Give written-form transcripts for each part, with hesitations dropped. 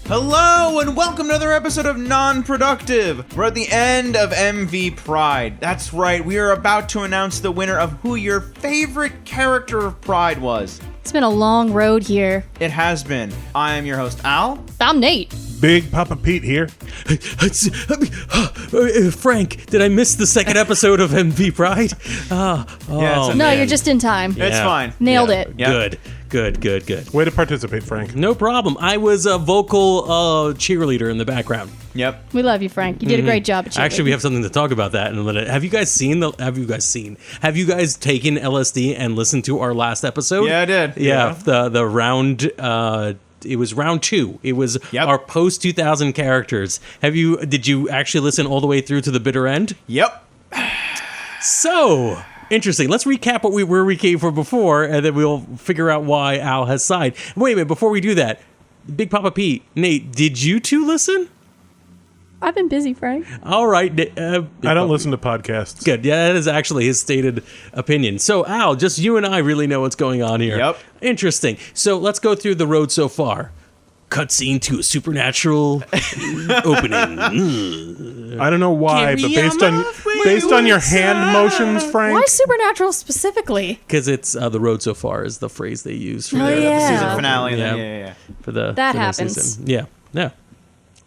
Hello and welcome to another episode of Non-Productive. We're at the end of MV Pride. That's right, we are about to announce the winner of who your favorite character of Pride was. It's been a long road here. It has been. I am your host, Al. I'm Nate. Big Papa Pete here. Frank, did I miss the second episode of MV Pride? No, you're just in time. It's fine. Nailed it. Yep. Good. Way to participate, Frank. No problem. I was a vocal cheerleader in the background. Yep. We love you, Frank. You did a great job at cheerleading. Actually, we have something to talk about that in a minute. Have you guys taken LSD and listened to our last episode? Yeah, I did. Yeah. The round. It was round 2. It was our post 2000 characters. Did you actually listen all the way through to the bitter end? Yep. So interesting. Let's recap where we came from before, and then we'll figure out why Al has sighed. Wait a minute, before we do that, Big Papa Pete, Nate, did you two listen? I've been busy, Frank. All right. I don't listen to podcasts. Good. Yeah, that is actually his stated opinion. So, Al, just you and I really know what's going on here. Yep. Interesting. So let's go through the road so far. Cutscene to a supernatural opening. I don't know why, but based on your hand motions, Frank. Why supernatural specifically? Because it's the road so far is the phrase they use for Oh, their yeah. Season finale. Yeah. Yeah. for the That for the happens. season. Yeah.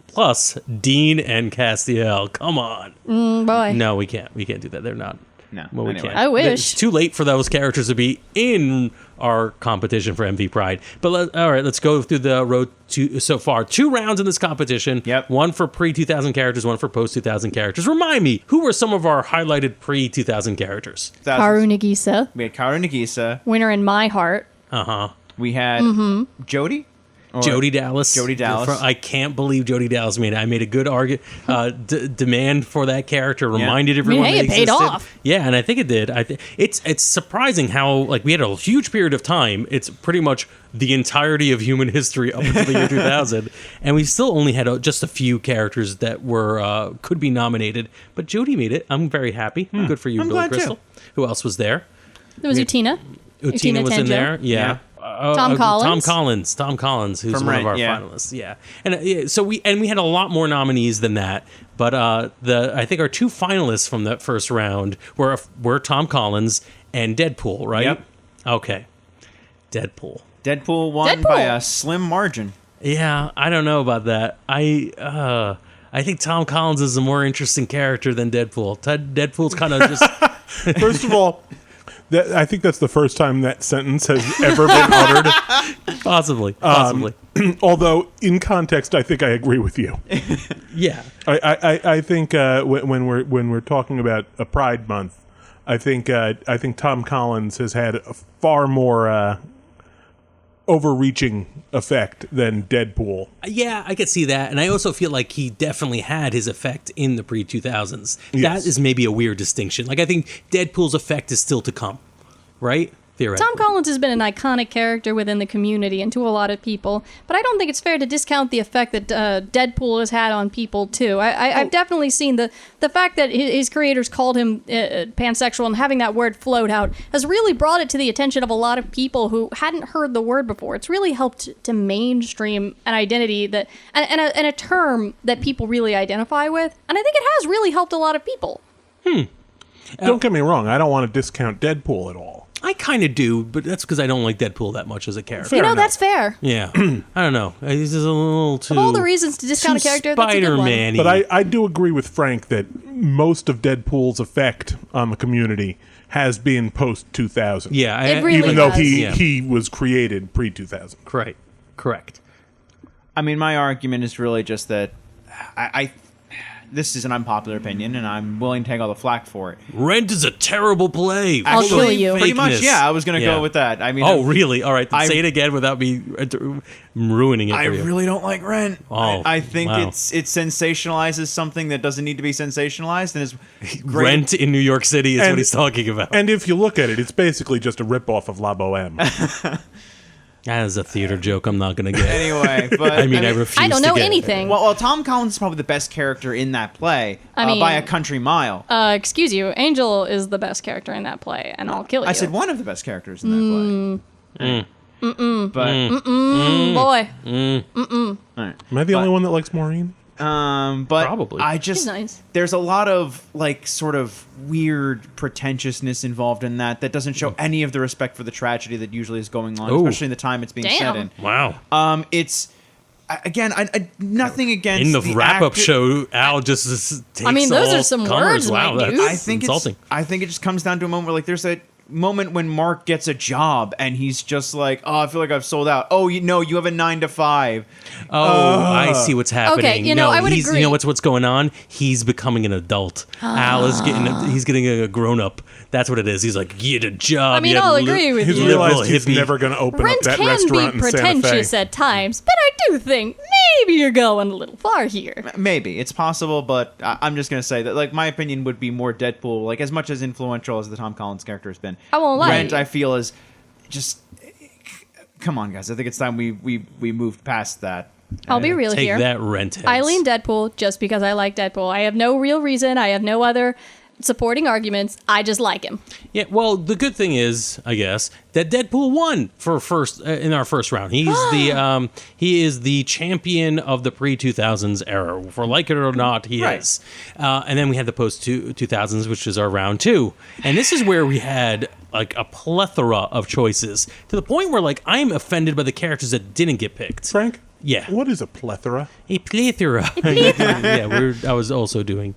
Plus Dean and Castiel. Come on. Boy. No, we can't. We can't do that. They're not. No. Well, we Anyway. can't. I wish. It's too late for those characters to be in our competition for MV Pride. But all right, let's go through the road so far. 2 rounds in this competition. Yep. One for pre-2000 characters, one for post-2000 characters. Remind me, who were some of our highlighted pre-2000 characters? Haru Nagisa, We had Kaoru Nagisa. winner in my heart. Uh-huh. We had Jody. Or Jody Dallas. Jody Dallas. I can't believe Jody Dallas made it. I made a good demand for that character. Reminded everyone. hey, they it paid existed. off. Yeah, and I think it did. It's surprising how we had a huge period of time. It's pretty much the entirety of human history up until the year 2000, and we still only had just a few characters that were could be nominated. But Jody made it. I'm very happy. Good for you, I'm Billy glad, Crystal. too. Who else was there? There was Utina. Utina was in Tenjo. there. Yeah. Tom Collins. Tom Collins, who's From one Rent, of our yeah. finalists. Yeah, and so we had a lot more nominees than that. But I think our 2 finalists from that first round were Tom Collins and Deadpool, right? Yep. Okay, Deadpool. Deadpool won by a slim margin. Yeah, I don't know about that. I think Tom Collins is a more interesting character than Deadpool. Deadpool's kind of just First of all, I think that's the first time that sentence has ever been uttered. possibly. Although, in context, I think I agree with you. Yeah. I think when we're talking about a Pride Month, I think Tom Collins has had a far more overreaching effect than Deadpool. Yeah, I could see that. And I also feel like he definitely had his effect in the pre-2000s. Yes. That is maybe a weird distinction. Like, I think Deadpool's effect is still to come, right? Theoretically. Tom Collins has been an iconic character within the community and to a lot of people, but I don't think it's fair to discount the effect that Deadpool has had on people, too. I've definitely seen the fact that his creators called him pansexual and having that word float out has really brought it to the attention of a lot of people who hadn't heard the word before. It's really helped to mainstream an identity that and a term that people really identify with, and I think it has really helped a lot of people. Don't get me wrong, I don't want to discount Deadpool at all. I kind of do, but that's because I don't like Deadpool that much as a character. Fair enough. That's fair. Yeah. I don't know. He's just a little too... Of all the reasons to discount a character, that's a good one. Spider-Man-y. But I do agree with Frank that most of Deadpool's effect on the community has been post-2000. Yeah. It really Even though has. he was created pre-2000. Correct. I mean, my argument is really just that this is an unpopular opinion, and I'm willing to take all the flack for it. Rent is a terrible play. I'll Full of kill you. Pretty much, fakeness. yeah. I was going to go with that. I mean, Oh, really? All right. Then say it again without me ruining it for I you. really don't like Rent. Oh, I think wow. it sensationalizes something that doesn't need to be sensationalized, and is great. Rent in New York City is what he's talking about. And if you look at it, it's basically just a ripoff of La Boheme. That is a theater joke I'm not going to get. Anyway, but I refuse I don't to know get it. anything. Well, Tom Collins is probably the best character in that play by a country mile. Excuse you, Angel is the best character in that play, and I'll kill you. I said one of the best characters in that play. But All boy. right. Am I the only one that likes Maureen? But Probably. I just She's nice. there's a lot of like sort of weird pretentiousness involved in that doesn't show any of the respect for the tragedy that usually is going on, Ooh. especially in the time it's being set in. Wow. It's again, I nothing against In the wrap-up actor- show, Al just takes I mean, those all are some comers. words, Wow, my that's dude. I think insulting. I think it just comes down to a moment where like there's a moment when Mark gets a job and he's just like, oh, I feel like I've sold out. Oh, you have a 9 to 5. I see what's happening. Okay, I would agree. You know what's going on? He's becoming an adult. Al is getting a grown up. That's what it is. He's like, get a job. I mean, you I'll agree with He's you. realized he's hippie. never going to open Rent up that can restaurant be in Santa Fe. pretentious at times, but I do think maybe you're going a little far here. Maybe it's possible, but I'm just gonna say that like my opinion would be more Deadpool. Like as much as influential as the Tom Collins character has been, I won't lie. Rent I feel is just come on, guys. I think it's time we moved past that. I'll be real Take here. that, rent heads. I lean Deadpool just because I like Deadpool. I have no real reason. I have no other supporting arguments. I just like him. Yeah, well, the good thing is, I guess, that Deadpool won for first in our first round. He's the he is the champion of the pre-2000s era. For like it or not, he Right. is. And then we had the post-2000s, which is our round 2. And this is where we had like a plethora of choices to the point where like I'm offended by the characters that didn't get picked. Frank? Yeah. What is a plethora? A plethora. Yeah, I was also doing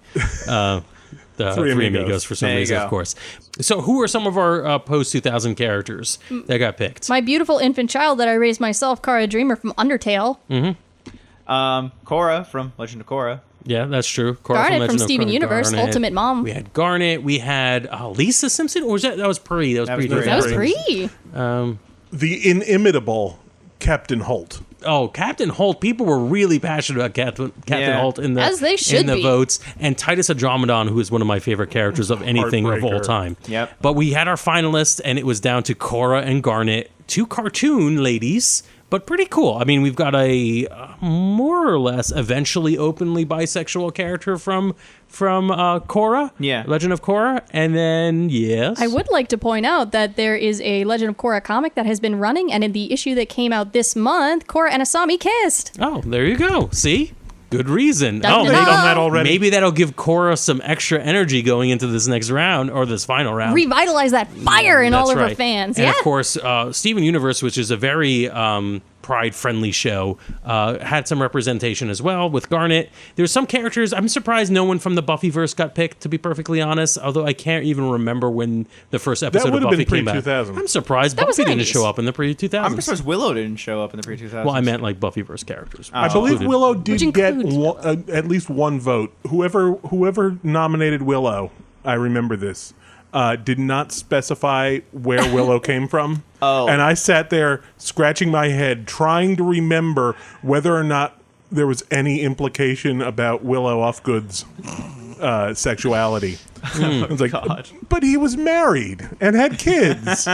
the Three Three Amigos. Amigos for some There you reason, go. of course. So who are some of our post-2000 characters that got picked? My beautiful infant child that I raised myself, Kara Dreamer from Undertale. Korra from Legend of Korra. Yeah, that's true. Cora Garnet from Legend of Steven Korra. Universe, Garnet. Ultimate Mom. We had Garnet. We had Lisa Simpson, or was that was pre? That was That was pre. pre. That was 2000. pre. The inimitable Captain Holt. Oh, Captain Holt. People were really passionate about Captain Yeah. Holt in the As they should in the be. votes, and Titus Andromedon, who is one of my favorite characters of anything of all Heartbreaker. time. Yep. But we had our finalists, and it was down to Cora and Garnet, 2 cartoon ladies, but pretty cool. I mean, we've got a more or less eventually openly bisexual character from Cora. Yeah. Legend of Korra, and then yes, I would like to point out that there is a Legend of Korra comic that has been running, and in the issue that came out this month, Korra and Asami kissed. Oh, there you go. See? Good reason. Dun, Oh, dun, They've dun. done that already. maybe that'll give Cora some extra energy going into this next round or this final round. Revitalize that fire in all That's of her right. fans. And Yeah. of course, Steven Universe, which is a very pride-friendly show, had some representation as well with Garnet. There's some characters. I'm surprised no one from the Buffyverse got picked, to be perfectly honest, although I can't even remember when the first episode would of have Buffy been came out. pre-2000. I'm surprised That was Buffy didn't 90s. show up in the pre-2000s. I'm surprised Willow didn't show up in the pre-2000s. Well, I meant like Buffyverse characters. I believe included. Willow Which did get includes- at least one vote. Whoever nominated Willow, I remember this, did not specify where Willow came from. Oh. And I sat there scratching my head, trying to remember whether or not there was any implication about Willow Offgood's sexuality. I was like, but he was married and had kids.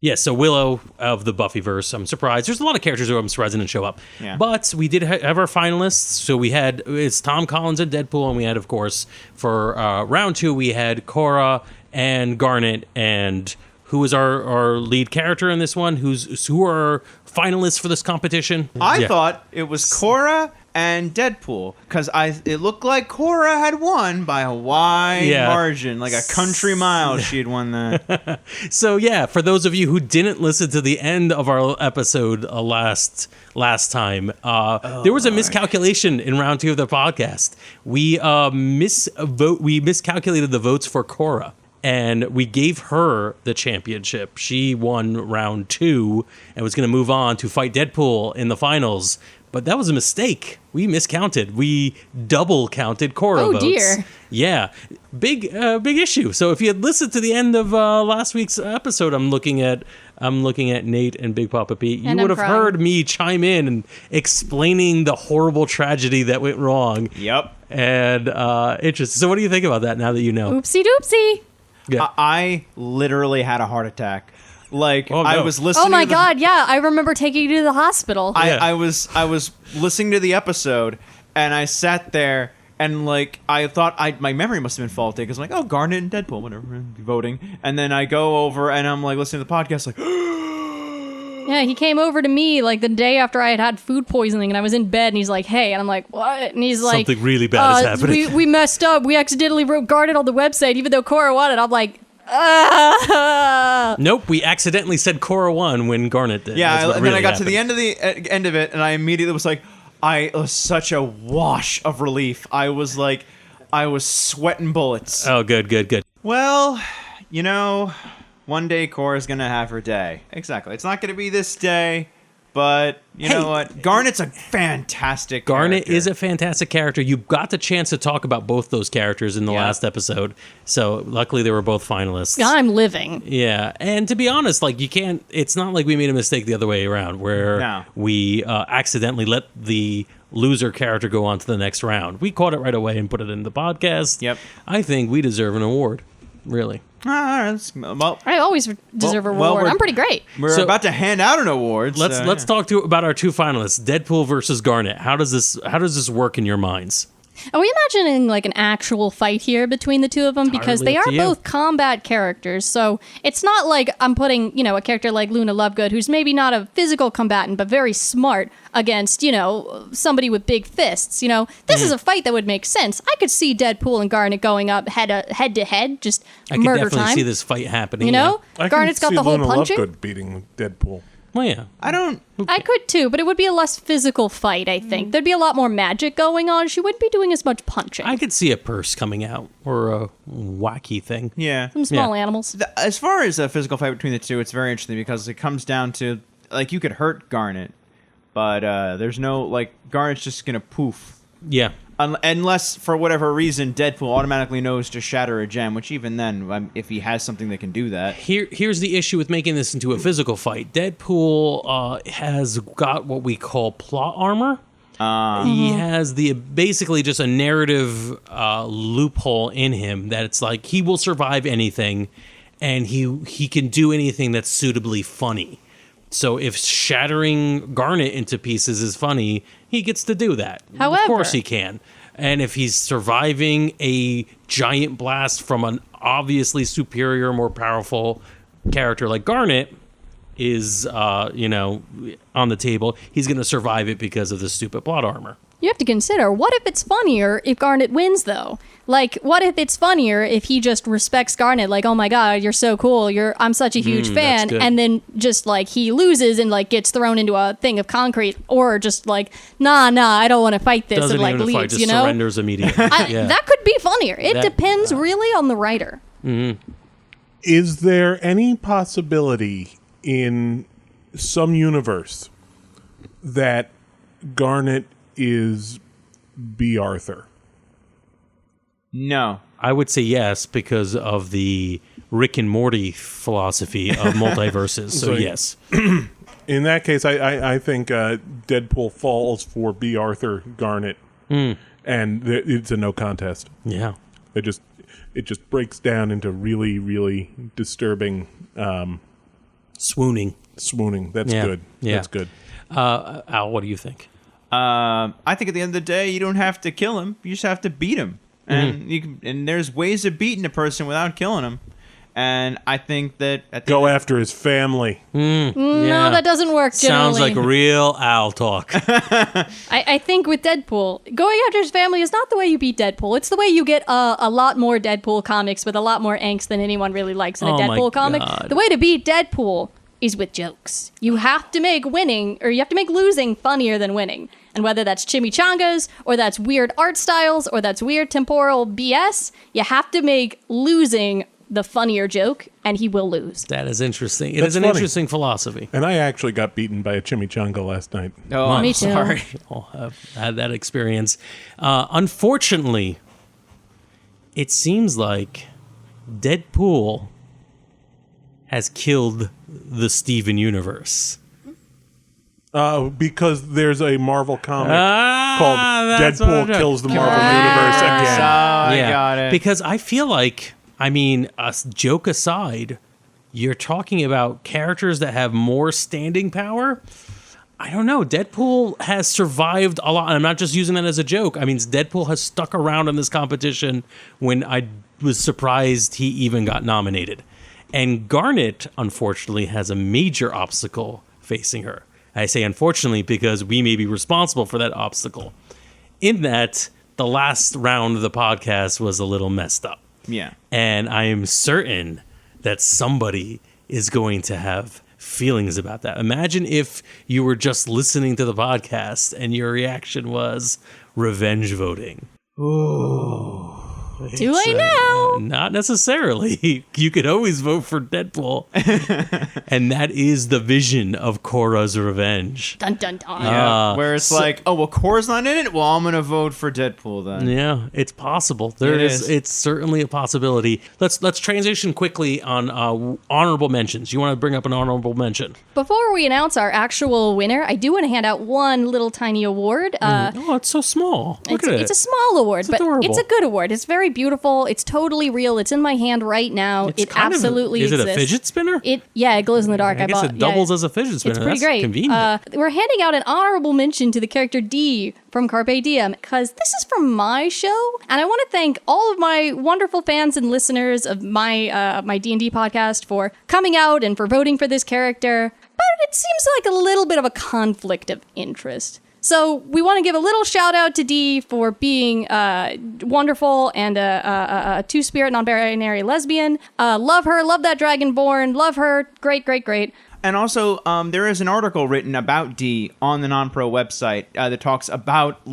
Yeah, so Willow of the Buffyverse, I'm surprised. There's a lot of characters who I'm surprised didn't show up. Yeah. But we did have our finalists. So it's Tom Collins and Deadpool, and we had, of course, for round 2, we had Cora and Garnet, and who was our lead character in this one? Who are finalists for this competition? I Yeah. thought it was Korra and Deadpool because it looked like Korra had won by a wide margin, like a country mile. She had won that. So yeah, for those of you who didn't listen to the end of our episode last time, there was a miscalculation in round 2 of the podcast. We miscalculated the votes for Cora, and we gave her the championship. She won round 2 and was going to move on to fight Deadpool in the finals. But that was a mistake. We miscounted. We double counted Cora Oh, votes. dear. Yeah, big issue. So if you had listened to the end of last week's episode, I'm looking at Nate and Big Papa Pete. You And would I'm have crying. heard me chime in and explaining the horrible tragedy that went wrong. Yep. And interesting. So what do you think about that now that you know? Oopsie doopsie. Yeah. I literally had a heart attack. Like Oh, no. I was listening. Oh my to the- God, yeah, I remember taking you to the hospital. Yeah. I was listening to the episode and I sat there and like I thought my memory must have been faulty because I'm like, oh, Garnet and Deadpool, whatever, voting. And then I go over and I'm like listening to the podcast like Yeah, he came over to me like the day after I had food poisoning, and I was in bed, and he's like, "Hey," and I'm like, "What?" And he's like, Something really bad is happening. We messed up. We accidentally wrote Garnet on the website, even though Cora wanted." I'm like, Nope, we accidentally said Cora won when Garnet did. Yeah, and then I got to happened. the end of it, and I immediately was like, it was such a wash of relief. I was sweating bullets. Oh, good. Well, one day Cora's gonna have her day. Exactly. It's not gonna be this day, but you know what? Garnet's a fantastic Garnet character. is a fantastic character. You got the chance to talk about both those characters in the last episode, so luckily they were both finalists. I'm living. Yeah, and to be honest, like you can't. It's not like we made a mistake the other way around, where we accidentally let the loser character go on to the next round. We caught it right away and put it in the podcast. Yep. I think we deserve an award. Really. All right, well, I always deserve a reward. I'm pretty great. We're about to hand out an award. Let's talk about our two finalists, Deadpool versus Garnet. How does this work in your minds? Are we imagining like an actual fight here between the two of them? Because they Entirely are up to you. both combat characters, so it's not like I'm putting, a character like Luna Lovegood, who's maybe not a physical combatant, but very smart, against, somebody with big fists. This is a fight that would make sense. I could see Deadpool and Garnet going up head to head, just I could murder definitely time. see this fight happening. I Garnet's can got see the whole Luna punching. Lovegood beating Deadpool. Well, yeah. I could too, but it would be a less physical fight, I think. There'd be a lot more magic going on. She wouldn't be doing as much punching. I could see a purse coming out or a wacky thing. Yeah. Some small animals. As far as a physical fight between the two, it's very interesting because it comes down to, like, you could hurt Garnet, but there's no, like, Garnet's just gonna poof. Yeah. Unless, for whatever reason, Deadpool automatically knows to shatter a gem, which even then, if he has something that can do that. Here's the issue with making this into a physical fight. Deadpool has got what we call plot armor. He has basically just a narrative loophole in him that it's like he will survive anything, and he can do anything that's suitably funny. So if shattering Garnet into pieces is funny, he gets to do that. However, of course he can. And if he's surviving a giant blast from an obviously superior, more powerful character like Garnet is, on the table, he's going to survive it because of the stupid plot armor. You have to consider, what if it's funnier if Garnet wins, though? Like, what if it's funnier if he just respects Garnet, like, oh my god, you're so cool, I'm such a huge fan, good. and then just, like, he loses and, like, gets thrown into a thing of concrete, or just, like, nah, I don't want to fight this, Doesn't and, like, even fight, leaves, just surrenders immediately. That could be funnier. It depends really on the writer. Is there any possibility in some universe that Garnet is B. Arthur? No. I would say yes because of the Rick and Morty philosophy of multiverses. So So- yes. In that case, I think Deadpool falls for B. Arthur Garnet, and it's a no contest. Yeah. It just breaks down into really, really disturbing Swooning. swooning. That's Yeah. good. Yeah. That's good. Al, what do you think? I think at the end of the day, you don't have to kill him. You just have to beat him. And and there's ways of beating a person without killing him. And I think that at the Go after his family. No, that doesn't work generally. Sounds like real Al talk. I think with Deadpool, going after his family is not the way you beat Deadpool. It's the way you get a lot more Deadpool comics with a lot more angst than anyone really likes in a Oh my Deadpool comic. God. The way to beat Deadpool is with jokes. You have to make losing funnier than winning. And whether that's chimichangas, or that's weird art styles, or that's weird temporal BS, you have to make losing the funnier joke, and he will lose. That is interesting. It That's is an funny. interesting philosophy. And I actually got beaten by a chimichanga last night. Oh, I'm Me too. sorry. I've had that experience. Unfortunately, it seems like Deadpool has killed the Steven universe. Because there's a Marvel comic that's called what I'm Deadpool doing. Kills the Marvel Ah. Universe So again. I got it. Because I feel like, joke aside, you're talking about characters that have more standing power. I don't know. Deadpool has survived a lot. And I'm not just using that as a joke. Deadpool has stuck around in this competition when I was surprised he even got nominated. And Garnet, unfortunately, has a major obstacle facing her. I say unfortunately because we may be responsible for that obstacle. In that, the last round of the podcast was a little messed up. Yeah. And I am certain that somebody is going to have feelings about that. Imagine if you were just listening to the podcast and your reaction was revenge voting. Ooh. Do I know? Not necessarily. You could always vote for Deadpool. And that is the vision of Korra's revenge. Dun dun dun. Yeah, where it's like, oh, well, Korra's not in it? Well, I'm going to vote for Deadpool then. Yeah, it's possible. It's certainly a possibility. Let's transition quickly on honorable mentions. You want to bring up an honorable mention? Before we announce our actual winner, I do want to hand out one little tiny award. Oh, it's so small. Look at it. It's a small award, but adorable. it's a good award. It's very beautiful. It's totally real. It's in my hand right now. It's it kind of absolutely is exists. it a fidget spinner? It glows in the dark. I guess it doubles as a fidget spinner. It's pretty That's great. Convenient. We're handing out an honorable mention to the character D from Carpe Diem because this is from my show, and I want to thank all of my wonderful fans and listeners of my my D&D podcast for coming out and for voting for this character. But it seems like a little bit of a conflict of interest. So we want to give a little shout out to Dee for being wonderful and a two-spirit non-binary lesbian. Love her, love that Dragonborn, love her, great, great, great. And also, there is an article written about Dee on the Non-Pro website that talks about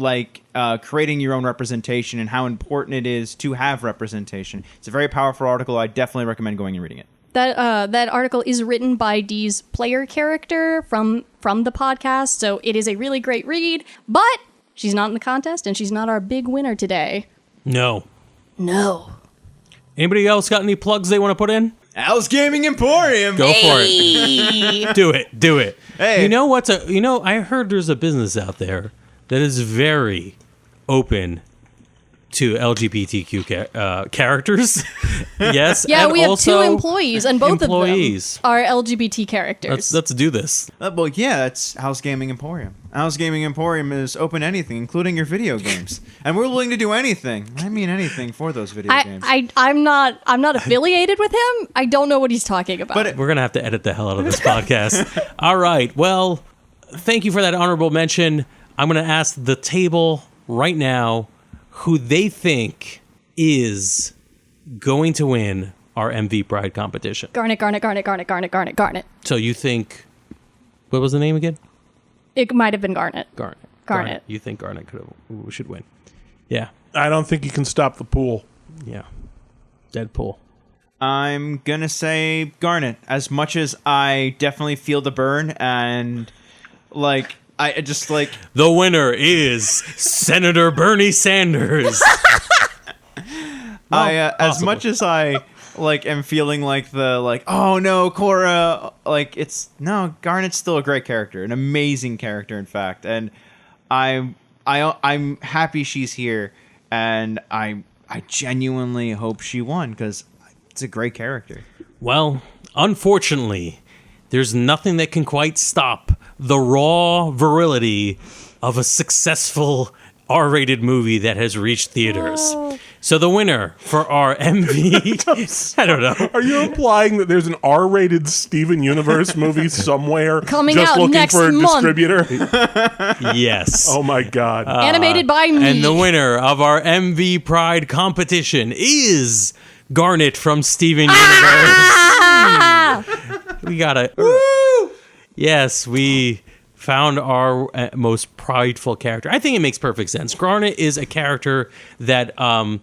creating your own representation and how important it is to have representation. It's a very powerful article. I definitely recommend going and reading it. That article is written by Dee's player character from the podcast, so it is a really great read. But she's not in the contest, and she's not our big winner today. No. Anybody else got any plugs they want to put in? Al's Gaming Emporium. Go for it. Do it. Hey. You know I heard there's a business out there that is very open to LGBTQ characters. Yes. Yeah, and we have also 2 employees, and both employees. of them are LGBT characters. Let's do this. Well, yeah, that's Al's Gaming Emporium. Al's Gaming Emporium is open to anything, including your video games. And we're willing to do anything. I mean anything for those video games. I'm not affiliated with him. I don't know what he's talking about. But We're going to have to edit the hell out of this podcast. All right. Well, thank you for that honorable mention. I'm going to ask the table right now who they think is going to win our MV Pride competition. Garnet. So you think, what was the name again? It might have been Garnet. Garnet. You think Garnet should win? Yeah. I don't think you can stop the pool. Yeah. Deadpool. I'm going to say Garnet. As much as I definitely feel the burn and I just the winner is Senator Bernie Sanders. as much as I am feeling oh no, Korra, Garnet's still a great character, an amazing character in fact, and I'm happy she's here, and I genuinely hope she won because it's a great character. Well, unfortunately, there's nothing that can quite stop the raw virility of a successful R-rated movie that has reached theaters. Oh. So the winner for our MV... I don't know. Are you implying that there's an R-rated Steven Universe movie somewhere Coming just out looking next for a month. distributor? Yes. Oh my God. Animated by me. And the winner of our MV Pride competition is Garnet from Steven Universe. We got it. Woo! Yes, we found our most prideful character. I think it makes perfect sense. Garnet is a character that I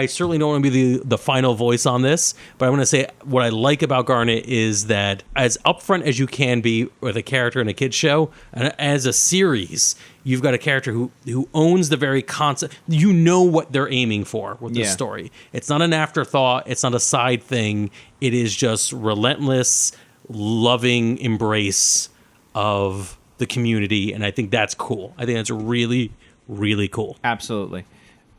certainly don't want to be the final voice on this, but I want to say what I like about Garnet is that as upfront as you can be with a character in a kid's show, and as a series, you've got a character who owns the very concept. You know what they're aiming for with this story. It's not an afterthought. It's not a side thing. It is just relentless, loving embrace of the community, and I think that's cool. I think that's really, really cool. Absolutely.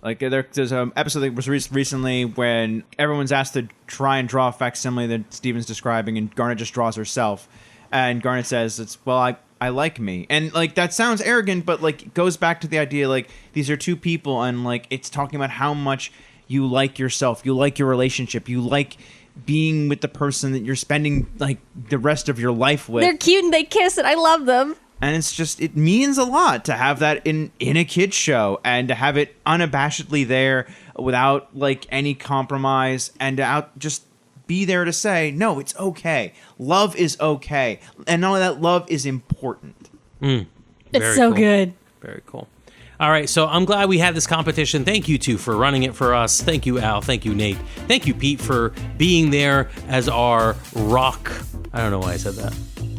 There's an episode that was recently when everyone's asked to try and draw a facsimile that Steven's describing, and Garnet just draws herself. And Garnet says, I like me. And that sounds arrogant, but it goes back to the idea these are two people, and it's talking about how much you like yourself, you like your relationship, you like being with the person that you're spending like the rest of your life with. They're cute and they kiss and I love them. And it's just, it means a lot to have that in a kid's show and to have it unabashedly there without like any compromise and to just be there to say, no, it's okay. Love is okay. And not only that, love is important. It's so cool. good. Very cool. All right, so I'm glad we had this competition. Thank you two for running it for us. Thank you, Al. Thank you, Nate. Thank you, Pete, for being there as our rock. I don't know why I said that.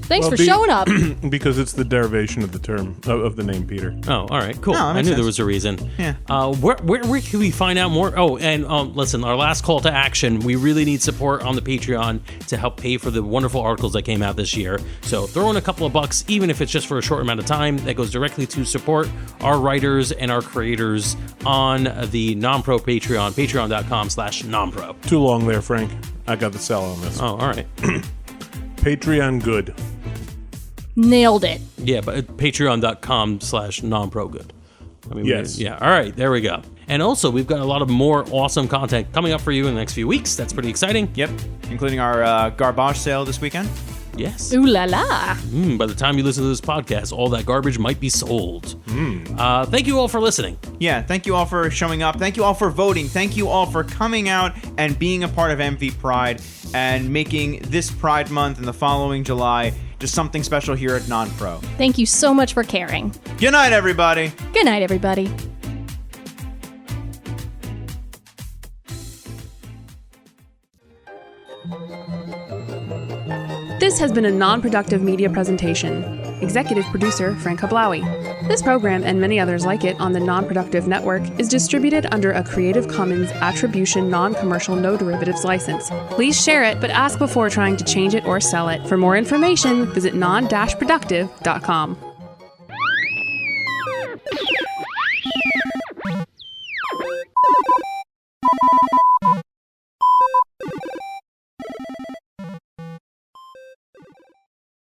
Thanks for showing up. Because it's the derivation of the term of the name Peter. Oh, all right, cool. No, I knew there was a reason. Yeah. Where can we find out more? Oh, and listen, our last call to action. We really need support on the Patreon to help pay for the wonderful articles that came out this year. So throw in a couple of bucks, even if it's just for a short amount of time. That goes directly to support our writers and our creators on the Non-Pro Patreon, patreon.com/nonpro. Too long there, Frank. I got the sell on this. Oh, all right. Patreon good. Nailed it. Yeah, but patreon.com/nonprogood. I mean, Yes. Yeah. All right. There we go. And also, we've got a lot of more awesome content coming up for you in the next few weeks. That's pretty exciting. Yep. Including our garbage sale this weekend. Yes. Ooh la la. By the time you listen to this podcast, all that garbage might be sold. Thank you all for listening. Yeah, thank you all for showing up. Thank you all for voting. Thank you all for coming out and being a part of MV Pride and making this Pride Month and the following July just something special here at Non-Pro. Thank you so much for caring. Good night, everybody. Good night, everybody. This has been a non-productive media presentation. Executive producer Frank Hablawi. This program and many others like it on the Non-Productive Network is distributed under a Creative Commons Attribution Non-Commercial No Derivatives license. Please share it, but ask before trying to change it or sell it. For more information, visit non-productive.com.